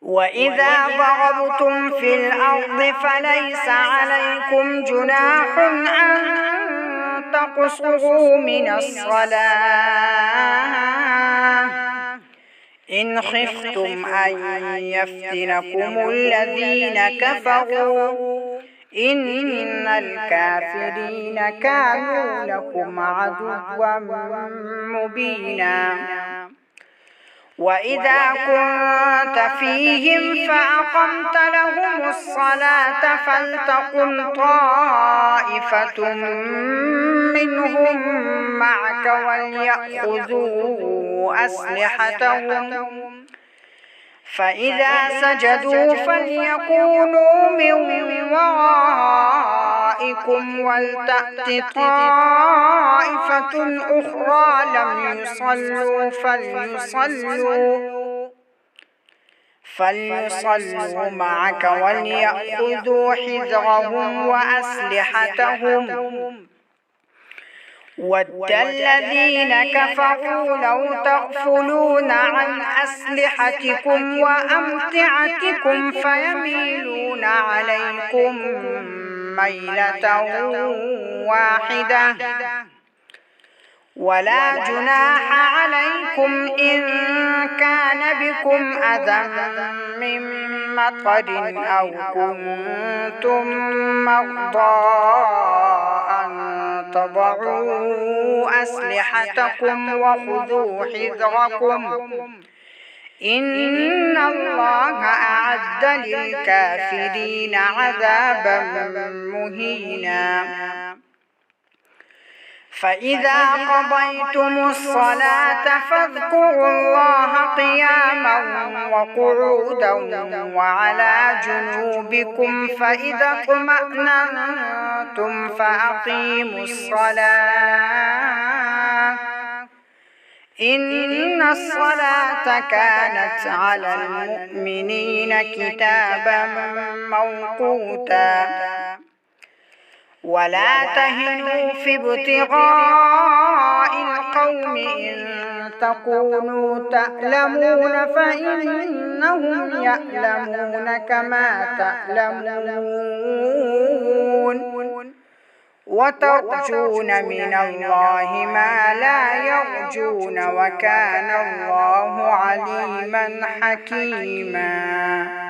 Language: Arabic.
وإذا ضربتم في الأرض فليس عليكم جناح أن تقصروا من الصلاة إن خفتم أن يفتنكم الذين كفروا إن الكافرين كانوا لكم عدوا مبينا. وإذا كنت فيهم فأقمت لهم الصلاة فلتقم طائفة منهم معك وليأخذوا أسلحتهم فإذا سجدوا فليكونوا من ورائكم ولتأت طائفة أخرى لم يصلوا فليصلوا معك وليأخذوا حذرهم وأسلحتهم ود الذين كفروا لو تغفلون عن أسلحتكم وأمتعتكم فيميلون عليكم ميلة واحدة ولا جناح عليكم إن كان بكم أذى من مطر أو كنتم مرضى أن تضعوا أسلحتكم وخذوا حذركم إن الله أعد للكافرين عذابا مهينا. فإذا قضيتم الصلاة فاذكروا الله قياما وقعودا وعلى جنوبكم فإذا اطمأننتم فأقيموا الصلاة إن الصلاة كانت على المؤمنين كتابا موقوتا. ولا تهنوا في ابتغاء القوم إن تكونوا تألمون فإنهم يألمون كما تألمون وترجون من الله ما لا يرجون وكان الله عليما حكيما.